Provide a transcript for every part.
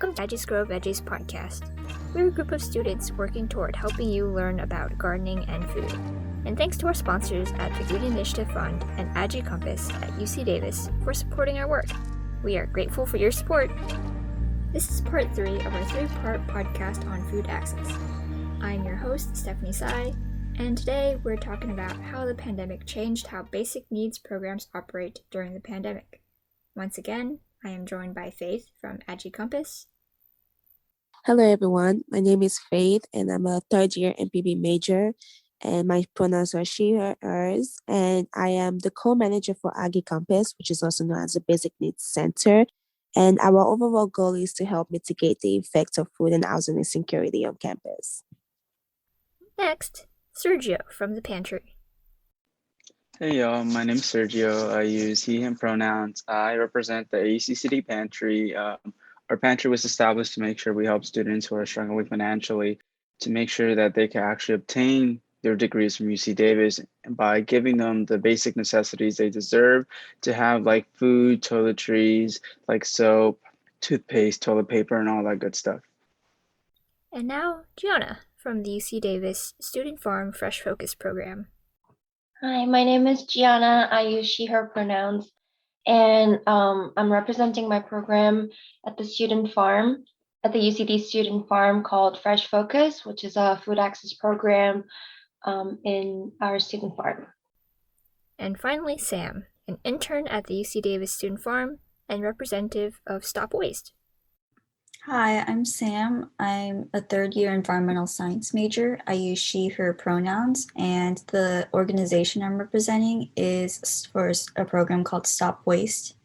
Welcome to Aggies Veggies podcast. We're a group of students working toward helping you learn about gardening and food. And thanks to our sponsors at the Green Initiative Fund and Aggie Compass at UC Davis for supporting our work. We are grateful for your support. This is part 3 of our 3-part podcast on food access. I'm your host, Stephanie Tsai, and today we're talking about how the pandemic changed how basic needs programs operate during the pandemic. Once again, I am joined by Faith from Aggie Compass. Hello everyone, my name is Faith and I'm a third year MPB major and my pronouns are she, her, hers, and I am the co-manager for Aggie Compass, which is also known as the Basic Needs Center, and our overall goal is to help mitigate the effects of food and housing insecurity on campus. Next, Sergio from the Pantry. Hey y'all, my name is Sergio. I use he, him pronouns. I represent the ASUCD Pantry. Our pantry was established to make sure we help students who are struggling financially to make sure that they can actually obtain their degrees from UC Davis by giving them the basic necessities they deserve to have, like food, toiletries, like soap, toothpaste, toilet paper, and all that good stuff. And now, Jiana from the UC Davis Student Farm Fresh Focus program. Hi, my name is Jiana. I use she, her pronouns, and I'm representing my program at the student farm, at the UCD student farm called Fresh Focus, which is a food access program in our student farm. And finally, Sam, an intern at the UC Davis student farm and representative of Stop Waste. Hi, I'm Sam. I'm a third-year environmental science major. I use she, her pronouns, and the organization I'm representing is for a program called Stop Waste,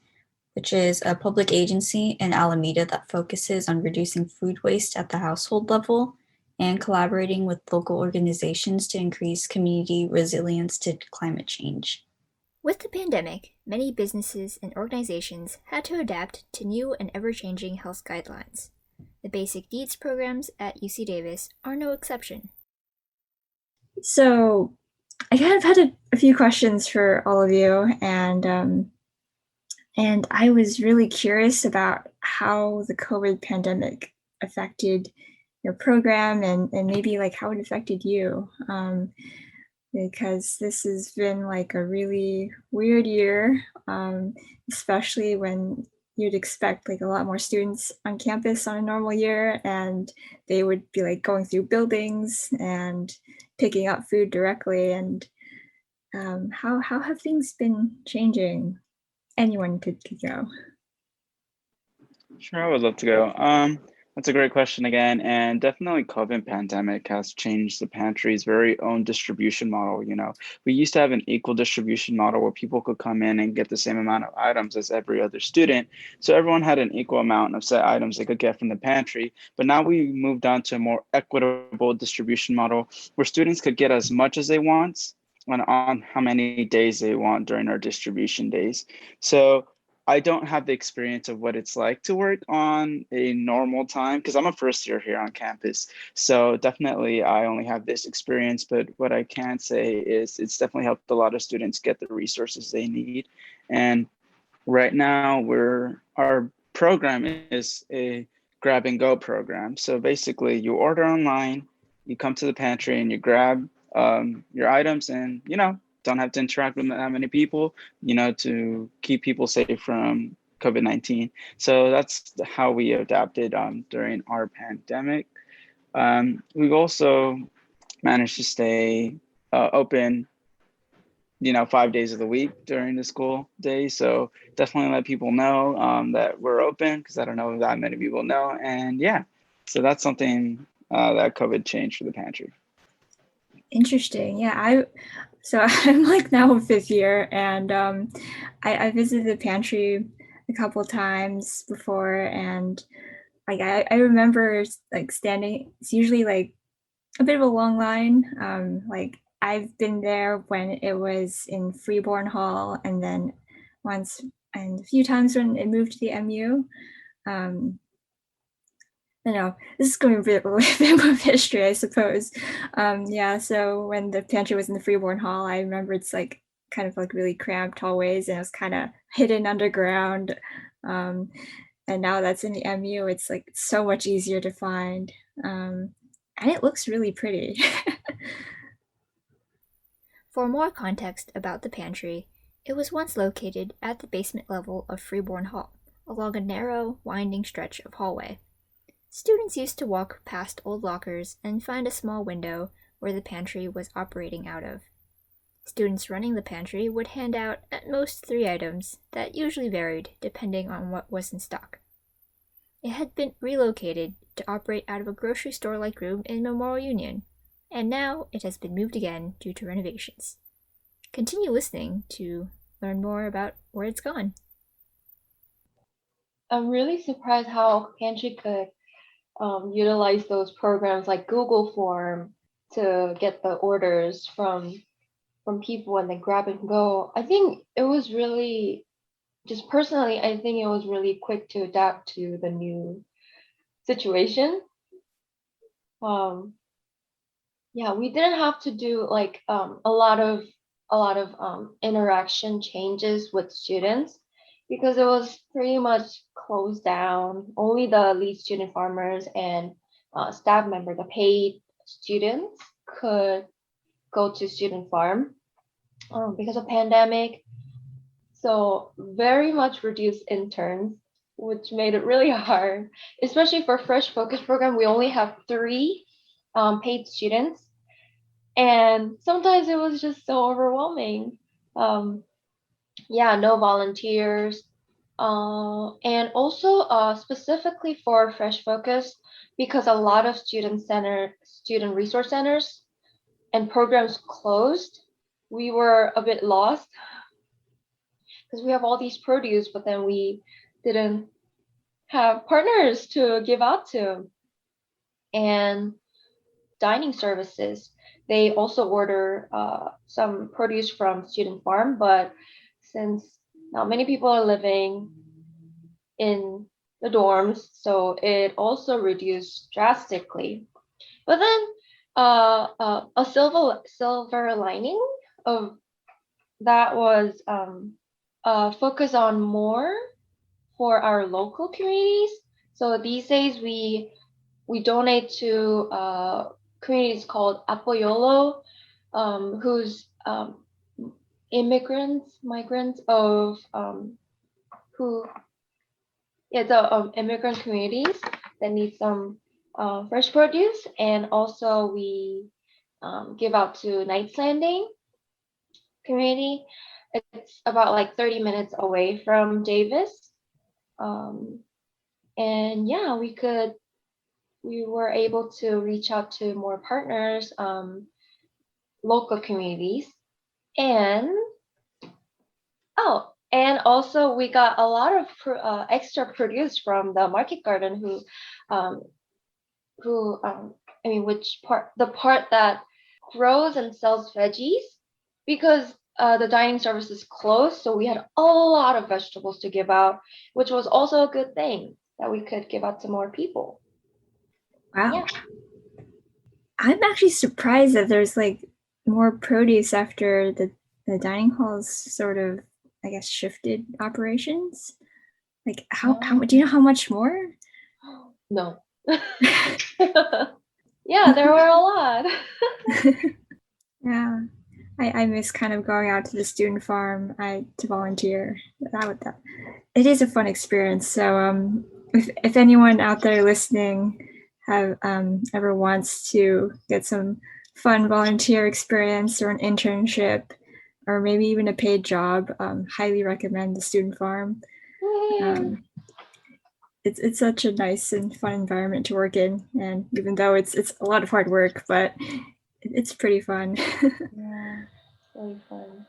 which is a public agency in Alameda that focuses on reducing food waste at the household level and collaborating with local organizations to increase community resilience to climate change. With the pandemic, many businesses and organizations had to adapt to new and ever-changing health guidelines. The basic needs programs at UC Davis are no exception. So I kind of had a few questions for all of you, and I was really curious about how the COVID pandemic affected your program and maybe like how it affected you. Because this has been like a really weird year, especially when you'd expect like a lot more students on campus on a normal year, and they would be like going through buildings and picking up food directly. And how have things been changing? Anyone could go. Sure, I would love to go. That's a great question again, and definitely COVID pandemic has changed the pantry's very own distribution model. You know, we used to have an equal distribution model where people could come in and get the same amount of items as every other student. So everyone had an equal amount of set items they could get from the pantry. But now we moved on to a more equitable distribution model where students could get as much as they want on how many days they want during our distribution days. So I don't have the experience of what it's like to work on a normal time because I'm a first year here on campus. So definitely I only have this experience, but what I can say is it's definitely helped a lot of students get the resources they need. And right now our program is a grab and go program. So basically you order online, you come to the pantry and you grab your items and, don't have to interact with that many people, to keep people safe from COVID-19. So that's how we adapted during our pandemic. We've also managed to stay open, 5 days of the week during the school days. So definitely let people know that we're open because I don't know if that many people know. And yeah, so that's something that COVID changed for the pantry. Interesting. Yeah, so I'm like now a 5th year, and I visited the pantry a couple times before, and like I remember like standing. It's usually like a bit of a long line. Like I've been there when it was in Freeborn Hall, and then once and a few times when it moved to the MU. I know this is going to be a bit of history, I suppose. So when the pantry was in the Freeborn Hall, I remember it's like kind of like really cramped hallways, and it was kind of hidden underground. and now that's in the MU, it's like so much easier to find. And it looks really pretty. For more context about the pantry, it was once located at the basement level of Freeborn Hall, along a narrow, winding stretch of hallway. Students used to walk past old lockers and find a small window where the pantry was operating out of. Students running the pantry would hand out at most 3 items that usually varied depending on what was in stock. It had been relocated to operate out of a grocery store-like room in Memorial Union, and now it has been moved again due to renovations. Continue listening to learn more about where it's gone. I'm really surprised how Pantry could utilize those programs like Google Form to get the orders from people and then grab and go. I think it was really, just personally, I think it was really quick to adapt to the new situation. Yeah, we didn't have to do like a lot of interaction changes with students because it was pretty much closed down. Only the lead student farmers and staff member, the paid students, could go to student farm because of pandemic. So very much reduced interns, which made it really hard, especially for Fresh Focus program. We only have 3 paid students, and sometimes it was just so overwhelming. Yeah, no volunteers, and also specifically for Fresh Focus, because a lot of student resource centers and programs closed, we were a bit lost because we have all these produce, but then we didn't have partners to give out to. And dining services, they also order some produce from student farm, but since not many people are living in the dorms, so it also reduced drastically. But then a silver lining of that was focus on more for our local communities. So these days we donate to communities called Apoyolo, who's migrants of who, yeah, the immigrant communities that need some fresh produce, and also we give out to Knights Landing community. It's about like 30 minutes away from Davis, and yeah, we were able to reach out to more partners, local communities, and and also we got a lot of extra produce from the market garden, um, I mean, the part that grows and sells veggies, because the dining service is closed, so we had a lot of vegetables to give out, which was also a good thing that we could give out to more people. Wow. Yeah. I'm actually surprised that there's like more produce after the dining halls sort of, I guess, shifted operations. Like how do you know how much more? No. Yeah, there were a lot. Yeah, I miss kind of going out to the student farm to volunteer. It is a fun experience. So if anyone out there listening have ever wants to get some fun volunteer experience or an internship or maybe even a paid job, highly recommend the student farm. It's such a nice and fun environment to work in, and even though it's a lot of hard work, but it's pretty fun. Yeah, really fun.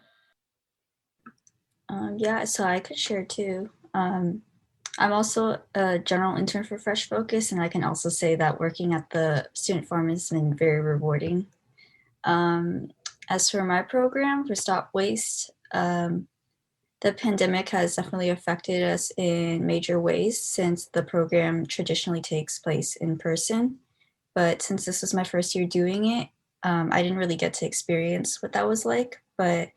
Yeah, so I could share too. I'm also a general intern for Fresh Focus, and I can also say that working at the student farm has been very rewarding. As for my program for Stop Waste, the pandemic has definitely affected us in major ways since the program traditionally takes place in person. But since this was my first year doing it, I didn't really get to experience what that was like. But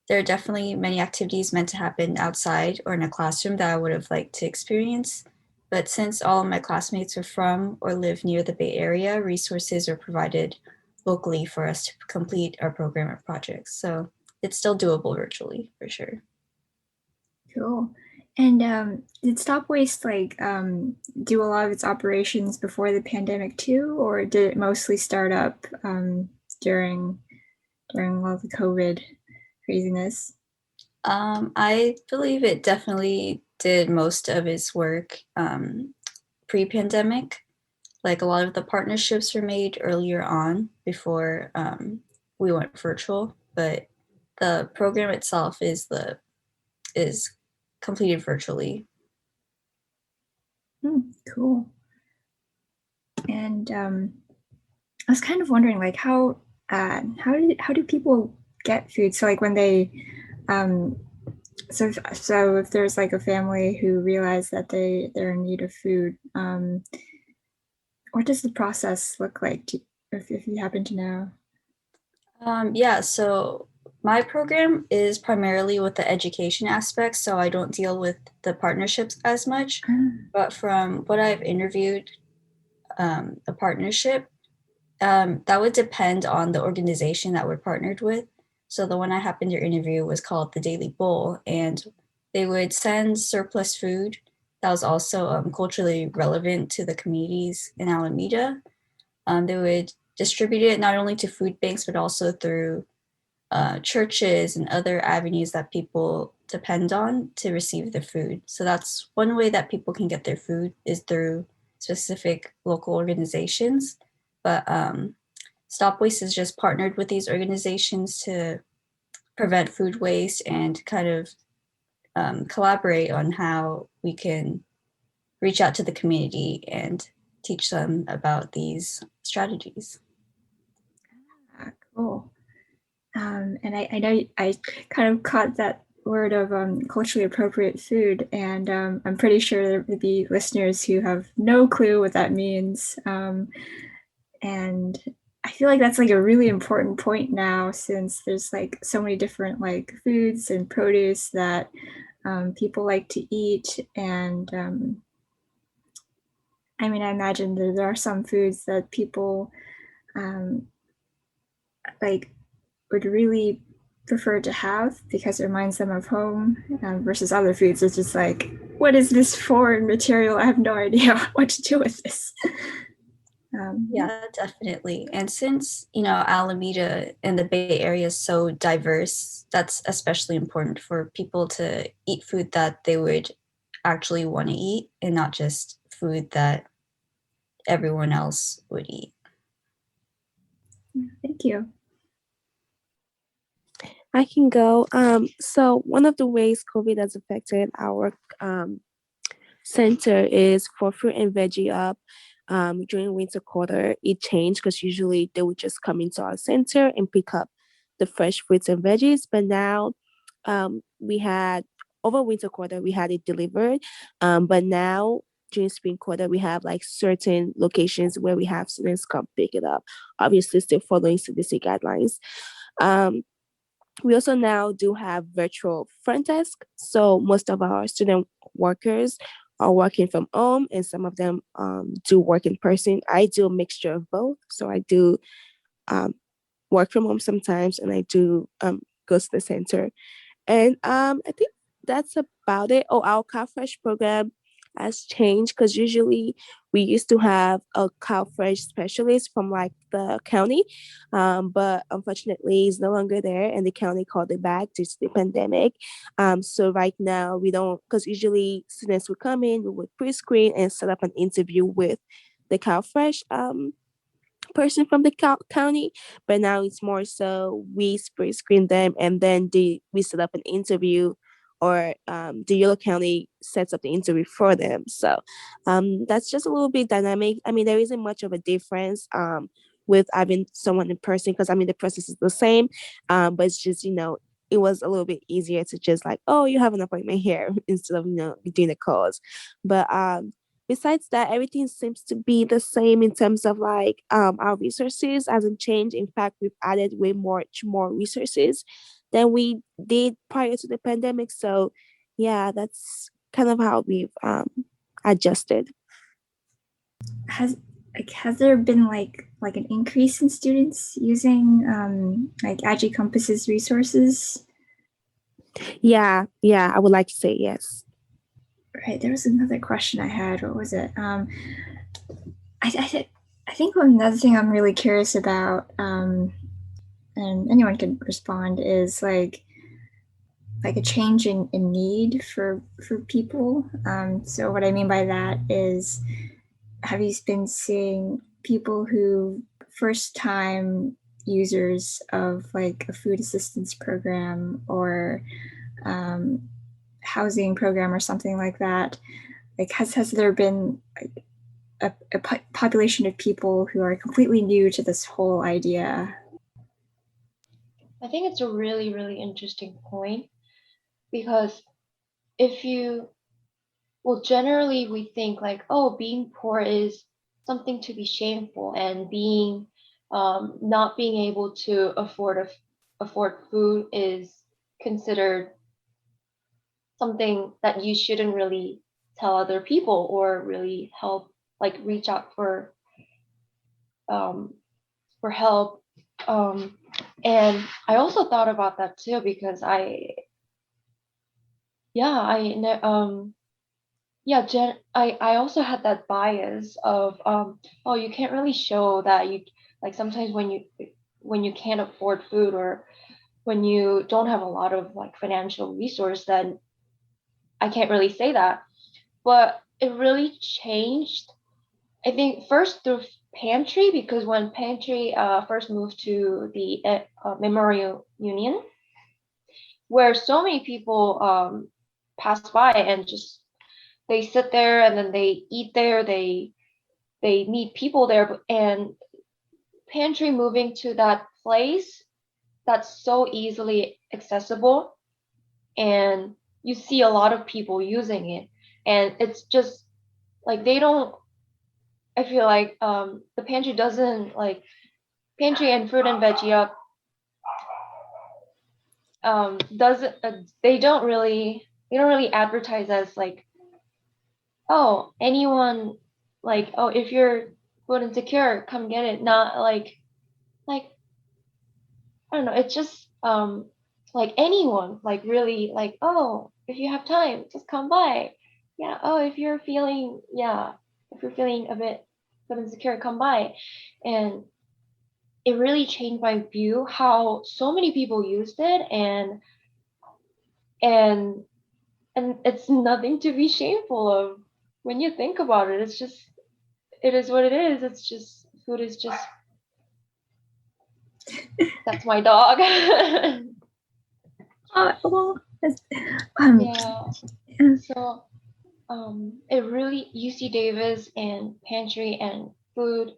there are definitely many activities meant to happen outside or in a classroom that I would have liked to experience. But since all of my classmates are from or live near the Bay Area, resources are provided locally for us to complete our program or projects. So it's still doable virtually for sure. Cool. And did Stop Waste do a lot of its operations before the pandemic too, or did it mostly start up during all the COVID craziness? I believe it definitely did most of its work pre-pandemic. Like a lot of the partnerships were made earlier on before we went virtual, but the program itself is completed virtually. Cool. And I was kind of wondering, like, how do people get food? So, like, when they so if there's like a family who realize that they're in need of food, what does the process look like? If you happen to know? Yeah, so my program is primarily with the education aspect, so I don't deal with the partnerships as much. But from what I've interviewed, a partnership, that would depend on the organization that we're partnered with. So the one I happened to interview was called the Daily Bowl, and they would send surplus food that was also culturally relevant to the communities in Alameda. They would distribute it not only to food banks, but also through churches and other avenues that people depend on to receive the food. So that's one way that people can get their food is through specific local organizations. But Stop Waste is just partnered with these organizations to prevent food waste and kind of collaborate on how we can reach out to the community and teach them about these strategies. Cool. And I know I kind of caught that word of culturally appropriate food, and I'm pretty sure there would be listeners who have no clue what that means. And I feel like that's like a really important point now, since there's like so many different like foods and produce that people like to eat. And I mean, I imagine that there are some foods that people like would really prefer to have because it reminds them of home, versus other foods. It's just like, what is this foreign material? I have no idea what to do with this. Yeah, definitely. And since, Alameda and the Bay Area is so diverse, that's especially important for people to eat food that they would actually want to eat and not just food that everyone else would eat. Thank you. I can go. So one of the ways COVID has affected our center is for fruit and veggie up. During winter quarter, it changed because usually they would just come into our center and pick up the fresh fruits and veggies. But now we had over winter quarter, we had it delivered. But now during spring quarter, we have like certain locations where we have students come pick it up, obviously still following CDC guidelines. We also now do have virtual front desk. So most of our student workers are working from home and some of them do work in person. I do a mixture of both. So I do work from home sometimes and I do go to the center. And I think that's about it. Oh, our Cow Fresh program has changed because usually we used to have a Cow Fresh specialist from like the county, but unfortunately he's no longer there and the county called it back due to the pandemic. So right now we don't, because usually students would come in, we would pre-screen and set up an interview with the Cow Fresh person from the county, but now it's more so we screen them and then we set up an interview, or the Yolo County sets up the interview for them. So that's just a little bit dynamic. I mean, there isn't much of a difference with having someone in person because I mean the process is the same, but it's just it was a little bit easier to just like, oh, you have an appointment here instead of doing the calls. But besides that, everything seems to be the same in terms of like our resources hasn't changed. In fact, we've added way more resources than we did prior to the pandemic. So yeah, that's kind of how we've adjusted. Has there been like an increase in students using like Aggie Compass's resources? Yeah, I would like to say yes. Right, there was another question I had. What was it? I think another thing I'm really curious about, and anyone can respond, is like a change in need for people. So what I mean by that is, have you been seeing people who first time users of like a food assistance program or housing program or something like that? Like has there been a population of people who are completely new to this whole idea? I think it's a really, really interesting point, because generally we think like, oh, being poor is something to be shameful, and being not being able to afford food is considered something that you shouldn't really tell other people or really help, like reach out for help. And I also thought about that too, because I also had that bias of oh, you can't really show that you, like, sometimes when you can't afford food, or when you don't have a lot of like financial resource, then I can't really say that. But it really changed, I think, first through Pantry, because when Pantry first moved to the Memorial Union, where so many people pass by and just they sit there and then they eat there, they meet people there, and Pantry moving to that place that's so easily accessible, and you see a lot of people using it, and it's just like they don't. I feel like the Pantry doesn't like Pantry and Fruit and Veggie Up doesn't they don't really advertise as like, oh, anyone, like, oh, if you're food insecure, come get it. Not like I don't know, it's just like anyone, like really, like, oh, if you have time, just come by. Yeah, oh, if you're feeling a bit food insecure, come by. And it really changed my view how so many people used it, and it's nothing to be shameful of when you think about it. It's just, it is what it is. It's just, food is just, that's my dog. Well, Yeah. So it really, UC Davis and Pantry and food,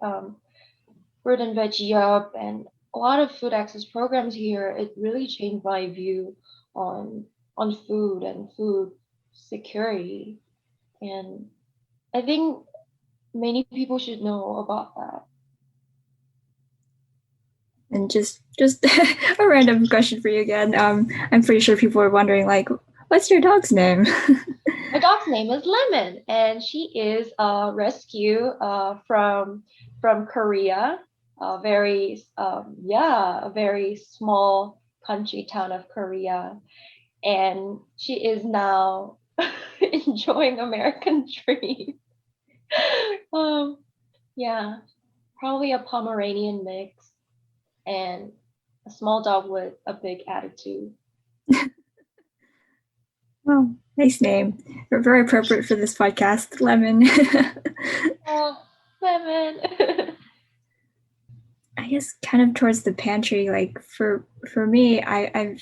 Fruit and Veggie Up, and a lot of food access programs here, it really changed my view on food and food security. And I think many people should know about that. and just a random question for you again. I'm pretty sure people are wondering, like, what's your dog's name? My dog's name is Lemon, and she is a rescue from Korea, a very a very small country town of Korea, and she is now enjoying American dream. Yeah, probably a Pomeranian mix, and a small dog with a big attitude. Well, nice name. Very appropriate for this podcast, Lemon. Oh, Lemon. I guess kind of towards the pantry, like for me, I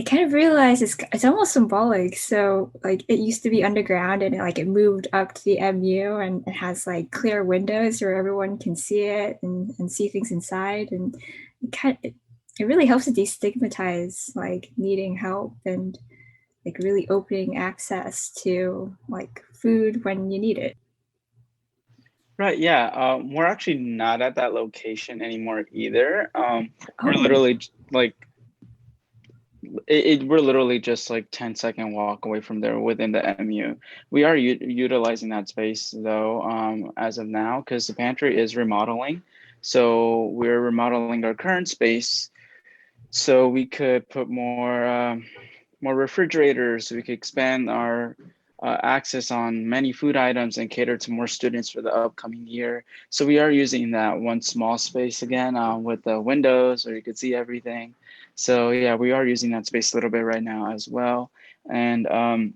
kind of realized it's almost symbolic. So like it used to be underground, and it moved up to the MU, and it has like clear windows where everyone can see it and see things inside, and it really helps to destigmatize like needing help, and like really opening access to like food when you need it. Right, yeah. We're actually not at that location anymore either. We're Oh. literally like we're literally just like 10-second walk away from there within the MU. We are utilizing that space though, as of now, because the pantry is remodeling. So we're remodeling our current space so we could put more refrigerators, so we could expand our access on many food items and cater to more students for the upcoming year. So we are using that one small space again, with the windows where you could see everything. So yeah, we are using that space a little bit right now as well. And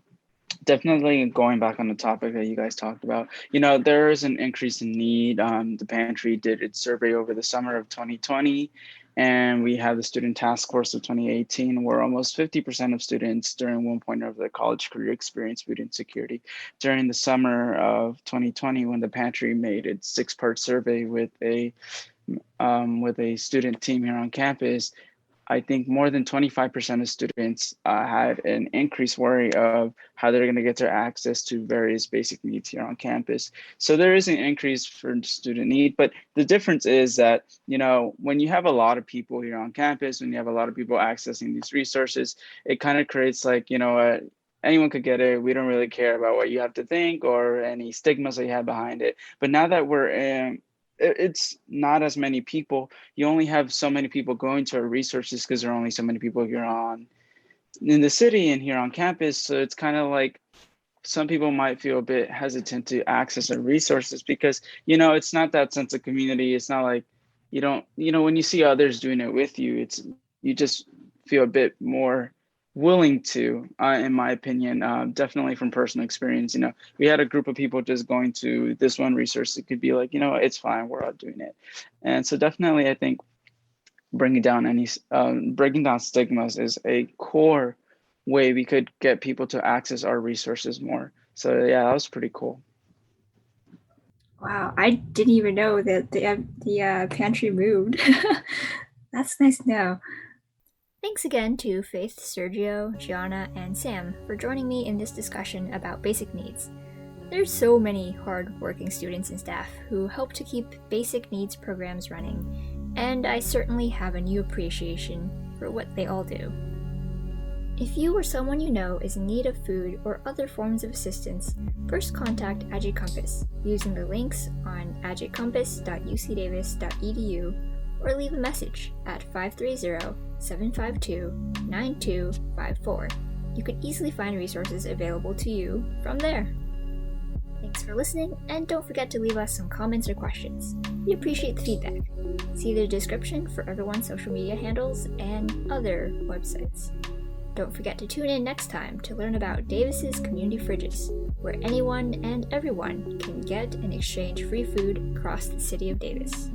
definitely going back on the topic that you guys talked about, there is an increase in need. The pantry did its survey over the summer of 2020, and we had the student task force of 2018, where almost 50% of students during one point of their college career experienced food insecurity. During the summer of 2020, when the pantry made its 6-part survey with a student team here on campus, I think more than 25% of students had an increased worry of how they're going to get their access to various basic needs here on campus. So there is an increase for student need, but the difference is that, when you have a lot of people here on campus, when you have a lot of people accessing these resources, it kind of creates like, anyone could get it. We don't really care about what you have to think or any stigmas that you have behind it. But now that we're in, it's not as many people. You only have so many people going to our resources because there are only so many people here in the city and here on campus. So it's kind of like some people might feel a bit hesitant to access our resources because, it's not that sense of community. It's not like you don't, when you see others doing it with you, you just feel a bit more willing to, in my opinion, definitely from personal experience. We had a group of people just going to this one resource. It could be like, it's fine, we're all doing it. And so definitely I think breaking down stigmas is a core way we could get people to access our resources more. So yeah, that was pretty cool. Wow, I didn't even know that the pantry moved. That's nice to know. Thanks again to Faith, Sergio, Jiana, and Sam for joining me in this discussion about basic needs. There's so many hard-working students and staff who help to keep basic needs programs running, and I certainly have a new appreciation for what they all do. If you or someone you know is in need of food or other forms of assistance, first contact Aggie Compass using the links on aggiecompass.ucdavis.edu or leave a message at 530-752-9254. You can easily find resources available to you from there. Thanks for listening, and don't forget to leave us some comments or questions. We appreciate the feedback. See the description for everyone's social media handles and other websites. Don't forget to tune in next time to learn about Davis's Community Fridges, where anyone and everyone can get and exchange free food across the city of Davis.